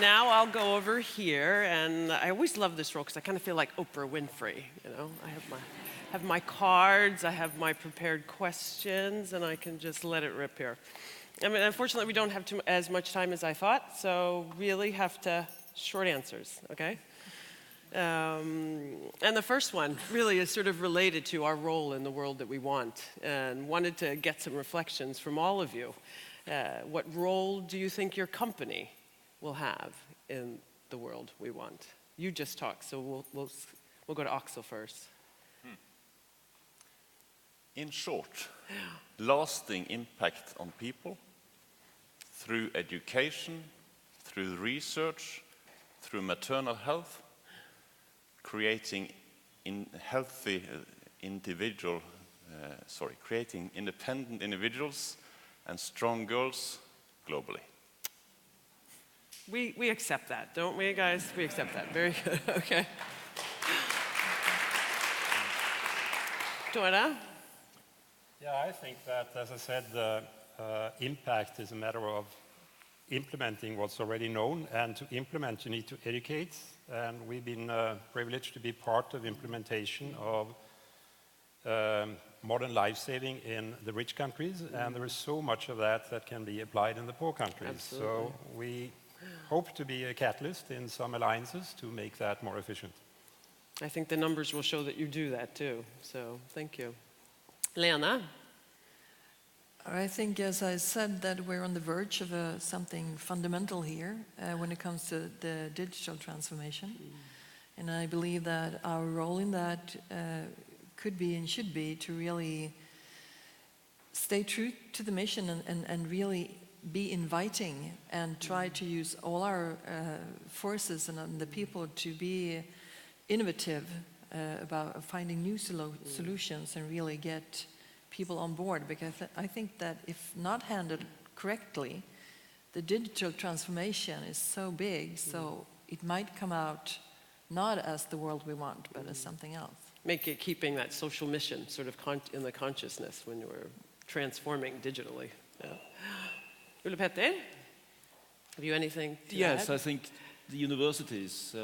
Now I'll go over here, and I always love this role because I kind of feel like Oprah Winfrey, you know? I have my cards, I have my prepared questions, and I can just let it rip here. I mean, unfortunately, we don't have as much time as I thought, so really have to short answers, okay? And the first one really is sort of related to our role in the world that we want, and wanted to get some reflections from all of you. What role do you think your company will have in the world we want? You just talked, so we'll go to Axel first. In short, lasting impact on people through education, through research, through maternal health, creating creating independent individuals and strong girls globally. We accept that, don't we, guys? We accept that. Very good. Okay. Tora? Yeah, I think that, as I said, impact is a matter of implementing what's already known, and to implement you need to educate, and we've been privileged to be part of implementation of modern life-saving in the rich countries, and there is so much of that can be applied in the poor countries. Absolutely. So we hope to be a catalyst in some alliances to make that more efficient. I think the numbers will show that you do that too, so thank you. Lena? I think, as I said, that we're on the verge of something fundamental here when it comes to the digital transformation. And I believe that our role in that could be and should be to really stay true to the mission and really be inviting and try to use all our forces and the people to be innovative about finding new solutions and really get people on board, because I think that if not handled correctly, the digital transformation is so big, so it might come out not as the world we want, but as something else. Make it keeping that social mission sort of in the consciousness when you're transforming digitally. Yeah. Ole Petter, have you anything to add? Yes, I think the universities,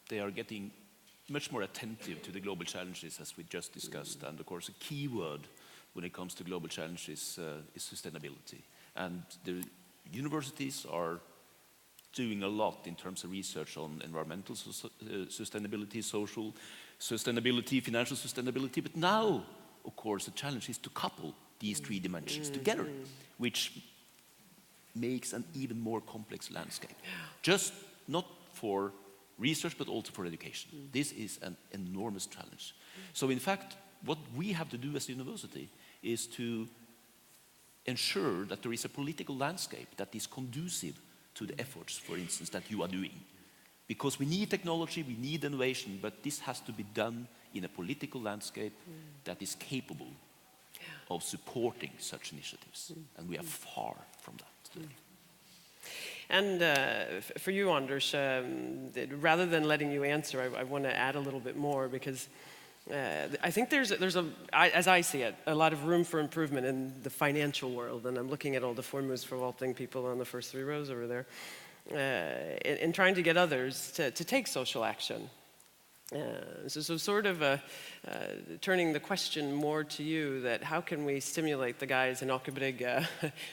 they are getting much more attentive to the global challenges, as we just discussed. And of course, a key word when it comes to global challenges is sustainability. And the universities are doing a lot in terms of research on environmental sustainability, social sustainability, financial sustainability. But now, of course, the challenge is to couple these three dimensions together, which makes an even more complex landscape. Just not for research, but also for education. This is an enormous challenge. So in fact, what we have to do as a university is to ensure that there is a political landscape that is conducive to the efforts, for instance, that you are doing. Because we need technology, we need innovation, but this has to be done in a political landscape that is capable of supporting such initiatives. And we are far from that today. And for you, Anders, rather than letting you answer, I want to add a little bit more, because I think there's as I see it, a lot of room for improvement in the financial world. And I'm looking at all the formuesforvaltning people on the first 3 rows over there, in trying to get others to take social action. So sort of turning the question more to you, that how can we stimulate the guys in Aker Brygge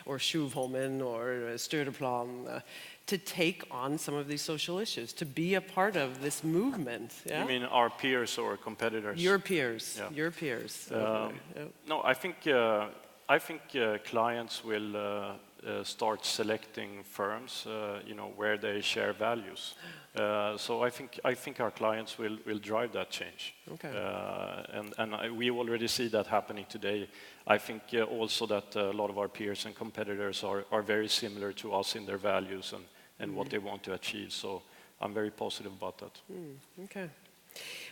or Tjuvholmen or Stureplan to take on some of these social issues, to be a part of this movement? Yeah? You mean our peers or competitors? Your peers, Yeah. your peers. No, I think clients will start selecting firms, where they share values. So I think our clients will drive that change. Okay. And we already see that happening today. I think also that a lot of our peers and competitors are very similar to us in their values and what they want to achieve. So I'm very positive about that. Okay.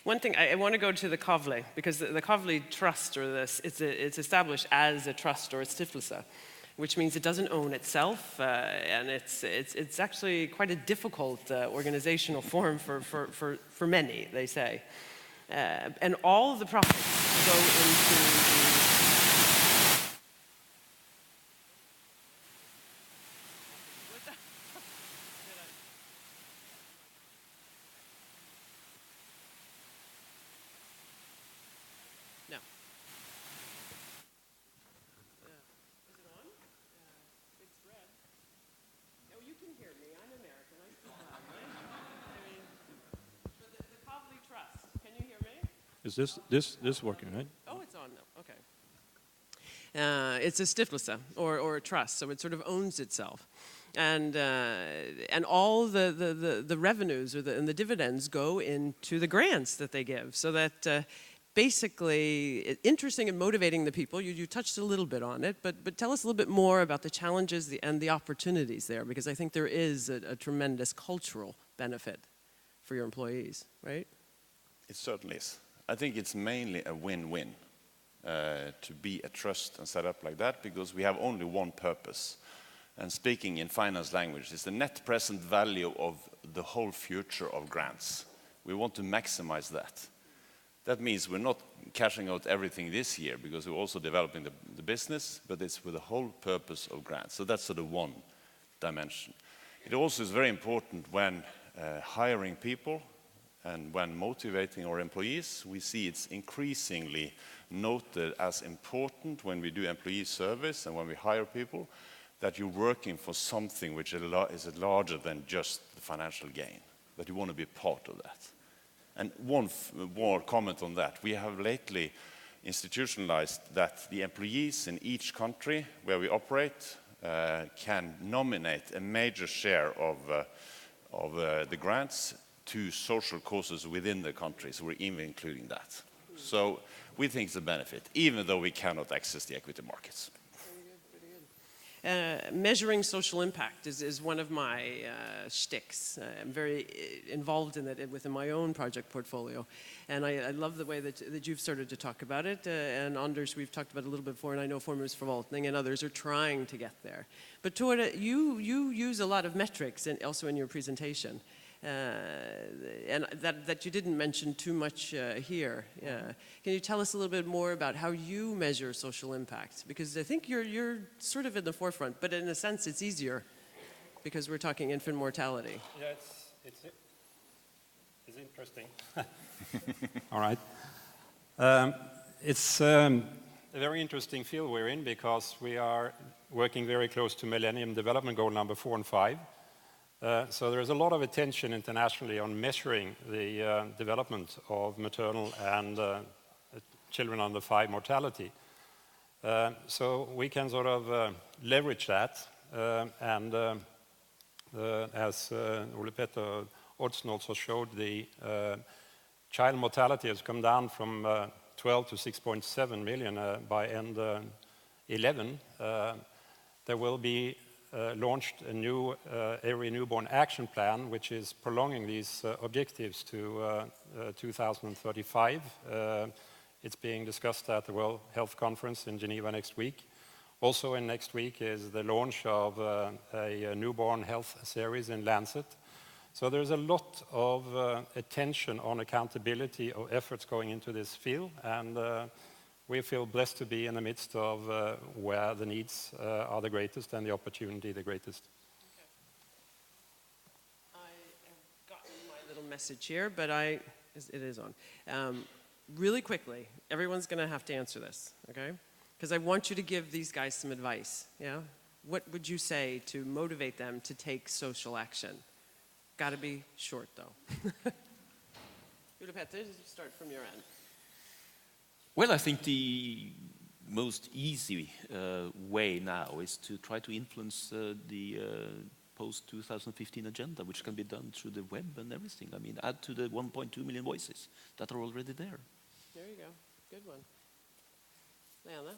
One thing, I want to go to the Kavli, because the Kavli Trust, or it's established as a trust or a stiftelse, which means it doesn't own itself, and it's actually quite a difficult organizational form for many, they say. And all of the profits go into Is this working, right? Oh, it's on now. Okay. It's a stiftelse or a trust, so it sort of owns itself, and all the revenues and the dividends go into the grants that they give, so that. Basically, interesting and motivating the people. You touched a little bit on it, but tell us a little bit more about the challenges and the opportunities there, because I think there is a tremendous cultural benefit for your employees, right? It certainly is. I think it's mainly a win-win to be a trust and set up like that, because we have only one purpose. And speaking in finance language, it's the net present value of the whole future of grants. We want to maximize that. That means we're not cashing out everything this year, because we're also developing the business, but it's with the whole purpose of grants. So that's sort of one dimension. It also is very important when hiring people and when motivating our employees. We see it's increasingly noted as important when we do employee service and when we hire people, that you're working for something which is larger than just the financial gain, that you want to be part of that. And one more comment on that. We have lately institutionalized that the employees in each country where we operate can nominate a major share of the grants to social causes within the country. So we're even including that. So we think it's a benefit, even though we cannot access the equity markets. Measuring social impact is one of my shticks. I'm very involved in it within my own project portfolio. And I love the way that you've started to talk about it. And Anders, we've talked about it a little bit before, and I know Formuesforvaltning and others are trying to get there. But Tore, you use a lot of metrics also in your presentation. And that you didn't mention too much here. Can you tell us a little bit more about how you measure social impact? Because I think you're sort of in the forefront, but in a sense it's easier because we're talking infant mortality. Yeah, it's interesting. All right. It's a very interesting field we're in, because we are working very close to Millennium Development Goal number 4 and 5. So there's a lot of attention internationally on measuring the development of maternal and children under 5 mortality. So we can sort of leverage that, and as Ole Petter Oddsen also showed, the child mortality has come down from 12 to 6.7 million by end 11. There will be launched a new Every Newborn Action Plan, which is prolonging these objectives to 2035. It's being discussed at the World Health Conference in Geneva next week. Also in next week is the launch of a newborn health series in Lancet. So there's a lot of attention on accountability of efforts going into this field, and we feel blessed to be in the midst of where the needs are the greatest and the opportunity the greatest. Okay. I have gotten my little message here, but it is on. Really quickly, everyone's going to have to answer this, okay? Because I want you to give these guys some advice, yeah? What would you say to motivate them to take social action? Got to be short, though. Ole Petter, start from your end. Well, I think the most easy way now is to try to influence the post-2015 agenda, which can be done through the web and everything. I mean, add to the 1.2 million voices that are already there. There you go. Good one. Leanne?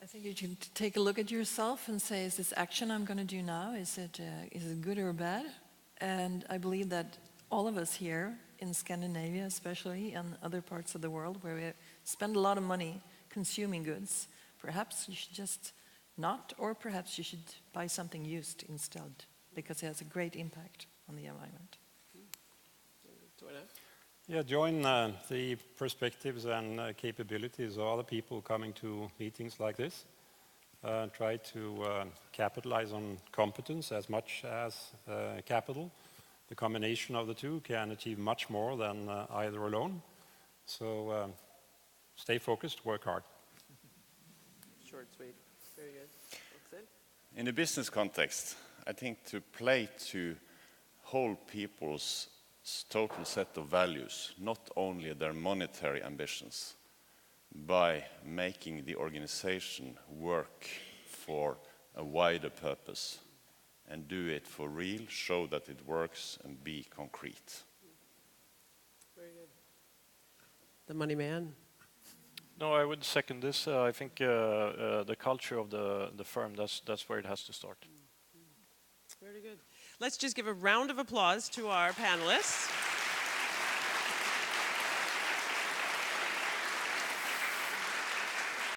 I think you should take a look at yourself and say, is this action I'm going to do now, is it good or bad? And I believe that all of us here in Scandinavia especially, and other parts of the world where we spend a lot of money consuming goods, perhaps you should just not, or perhaps you should buy something used instead, because it has a great impact on the environment. Yeah, join the perspectives and capabilities of other people coming to meetings like this. Try to capitalize on competence as much as capital. The combination of the two can achieve much more than either alone. So stay focused, work hard. Short, sweet. Very good. That's it. In a business context, I think to play to whole people's total set of values, not only their monetary ambitions, by making the organization work for a wider purpose and do it for real, show that it works and be concrete. Very good. The money man. No, I would second this. I think the culture of the firm, that's where it has to start. Very good. Let's just give a round of applause to our panelists.